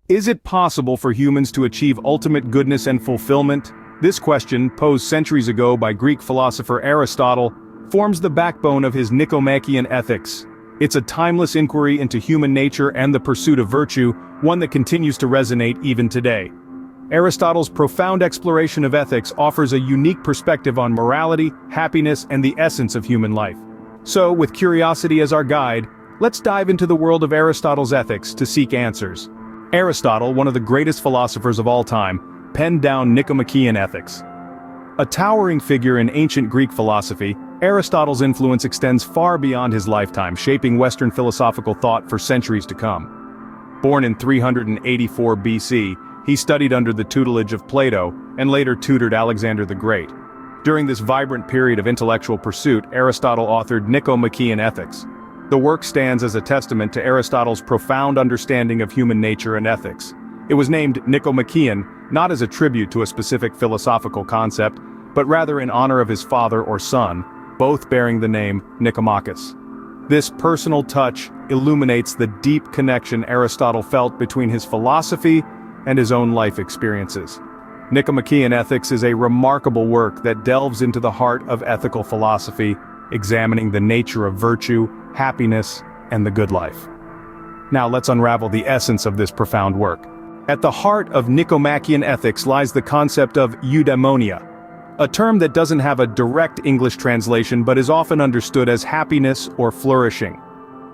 Is it possible for humans to achieve ultimate goodness and fulfillment? This question, posed centuries ago by Greek philosopher Aristotle, forms the backbone of his Nicomachean ethics. It's a timeless inquiry into human nature and the pursuit of virtue, one that continues to resonate even today. Aristotle's profound exploration of ethics offers a unique perspective on morality, happiness, and the essence of human life. So, with curiosity as our guide, let's dive into the world of Aristotle's ethics to seek answers. Aristotle, one of the greatest philosophers of all time, penned down Nicomachean ethics. A towering figure in ancient Greek philosophy, Aristotle's influence extends far beyond his lifetime, shaping Western philosophical thought for centuries to come. Born in 384 BC, he studied under the tutelage of Plato, and later tutored Alexander the Great. During this vibrant period of intellectual pursuit, Aristotle authored Nicomachean Ethics. The work stands as a testament to Aristotle's profound understanding of human nature and ethics. It was named Nicomachean, not as a tribute to a specific philosophical concept, but rather in honor of his father or son, both bearing the name Nicomachus. This personal touch illuminates the deep connection Aristotle felt between his philosophy and his own life experiences. Nicomachean Ethics is a remarkable work that delves into the heart of ethical philosophy, examining the nature of virtue, happiness, and the good life. Now let's unravel the essence of this profound work. At the heart of Nicomachean Ethics lies the concept of eudaimonia, a term that doesn't have a direct English translation but is often understood as happiness or flourishing.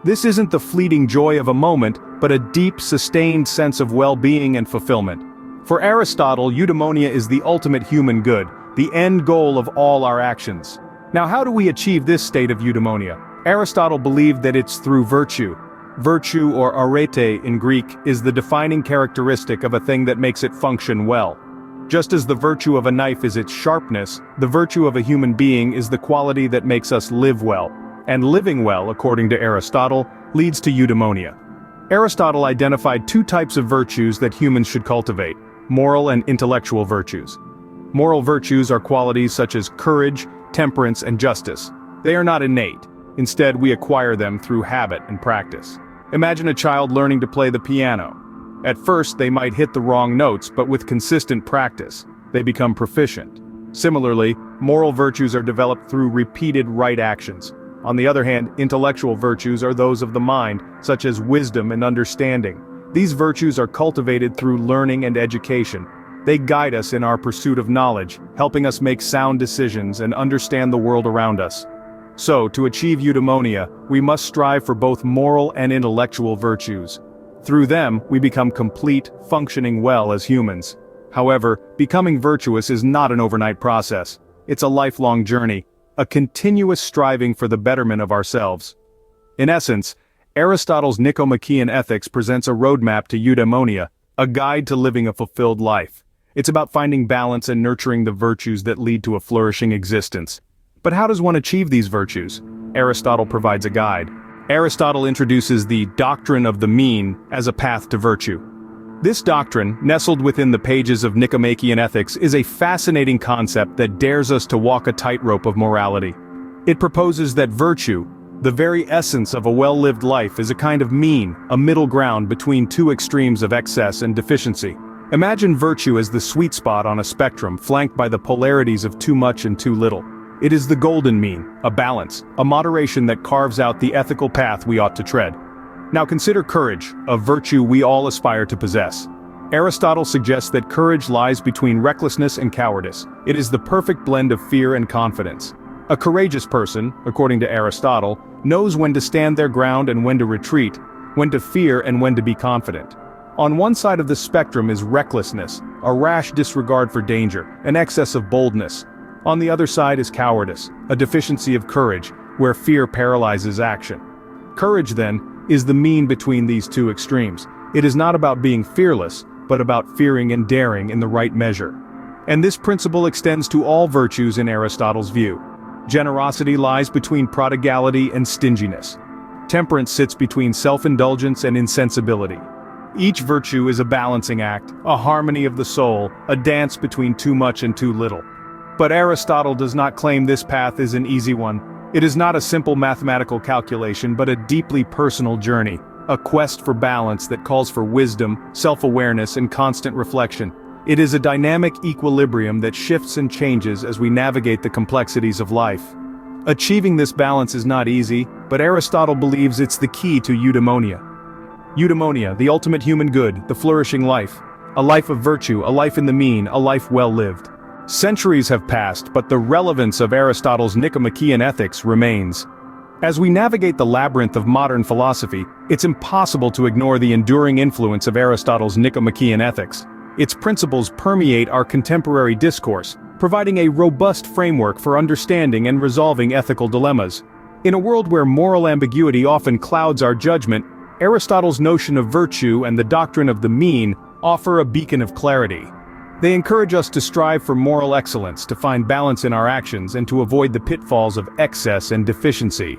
This isn't the fleeting joy of a moment, but a deep, sustained sense of well-being and fulfillment. For Aristotle, eudaimonia is the ultimate human good, the end goal of all our actions. Now, how do we achieve this state of eudaimonia? Aristotle believed that it's through virtue. Virtue, or arete in Greek, is the defining characteristic of a thing that makes it function well. Just as the virtue of a knife is its sharpness, the virtue of a human being is the quality that makes us live well. And living well, according to Aristotle, leads to eudaimonia. Aristotle identified two types of virtues that humans should cultivate: moral and intellectual virtues. Moral virtues are qualities such as courage, temperance, and justice. They are not innate. Instead, we acquire them through habit and practice. Imagine a child learning to play the piano. At first, they might hit the wrong notes, but with consistent practice, they become proficient. Similarly, moral virtues are developed through repeated right actions. On the other hand, intellectual virtues are those of the mind, such as wisdom and understanding. These virtues are cultivated through learning and education. They guide us in our pursuit of knowledge, helping us make sound decisions and understand the world around us. So, to achieve eudaimonia, we must strive for both moral and intellectual virtues. Through them, we become complete, functioning well as humans. However, becoming virtuous is not an overnight process. It's a lifelong journey, a continuous striving for the betterment of ourselves. In essence, Aristotle's Nicomachean Ethics presents a roadmap to eudaimonia, a guide to living a fulfilled life. It's about finding balance and nurturing the virtues that lead to a flourishing existence. But how does one achieve these virtues? Aristotle provides a guide. Aristotle introduces the doctrine of the mean as a path to virtue. This doctrine, nestled within the pages of Nicomachean Ethics, is a fascinating concept that dares us to walk a tightrope of morality. It proposes that virtue, the very essence of a well-lived life, is a kind of mean, a middle ground between two extremes of excess and deficiency. Imagine virtue as the sweet spot on a spectrum flanked by the polarities of too much and too little. It is the golden mean, a balance, a moderation that carves out the ethical path we ought to tread. Now consider courage, a virtue we all aspire to possess. Aristotle suggests that courage lies between recklessness and cowardice. It is the perfect blend of fear and confidence. A courageous person, according to Aristotle, knows when to stand their ground and when to retreat, when to fear and when to be confident. On one side of the spectrum is recklessness, a rash disregard for danger, an excess of boldness. On the other side is cowardice, a deficiency of courage, where fear paralyzes action. Courage, then, is the mean between these two extremes. It is not about being fearless, but about fearing and daring in the right measure. And this principle extends to all virtues in Aristotle's view. Generosity lies between prodigality and stinginess. Temperance sits between self-indulgence and insensibility. Each virtue is a balancing act, a harmony of the soul, a dance between too much and too little. But Aristotle does not claim this path is an easy one. It is not a simple mathematical calculation but a deeply personal journey, a quest for balance that calls for wisdom, self-awareness, and constant reflection. It is a dynamic equilibrium that shifts and changes as we navigate the complexities of life. Achieving this balance is not easy, but Aristotle believes it's the key to eudaimonia. Eudaimonia, the ultimate human good, the flourishing life. A life of virtue, a life in the mean, a life well lived. Centuries have passed, but the relevance of Aristotle's Nicomachean ethics remains. As we navigate the labyrinth of modern philosophy, it's impossible to ignore the enduring influence of Aristotle's Nicomachean ethics. Its principles permeate our contemporary discourse, providing a robust framework for understanding and resolving ethical dilemmas. In a world where moral ambiguity often clouds our judgment, Aristotle's notion of virtue and the doctrine of the mean offer a beacon of clarity. They encourage us to strive for moral excellence, to find balance in our actions, and to avoid the pitfalls of excess and deficiency.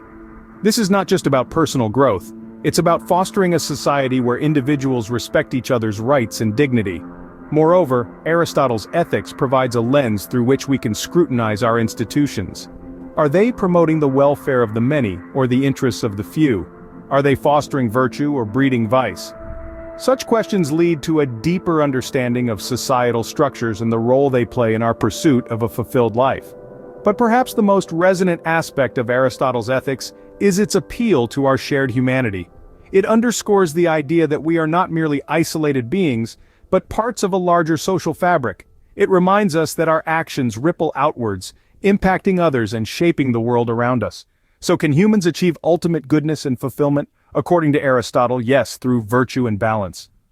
This is not just about personal growth, it's about fostering a society where individuals respect each other's rights and dignity. Moreover, Aristotle's ethics provides a lens through which we can scrutinize our institutions. Are they promoting the welfare of the many, or the interests of the few? Are they fostering virtue or breeding vice? Such questions lead to a deeper understanding of societal structures and the role they play in our pursuit of a fulfilled life. But perhaps the most resonant aspect of Aristotle's ethics is its appeal to our shared humanity. It underscores the idea that we are not merely isolated beings, but parts of a larger social fabric. It reminds us that our actions ripple outwards, impacting others and shaping the world around us. So can humans achieve ultimate goodness and fulfillment? According to Aristotle, yes, through virtue and balance.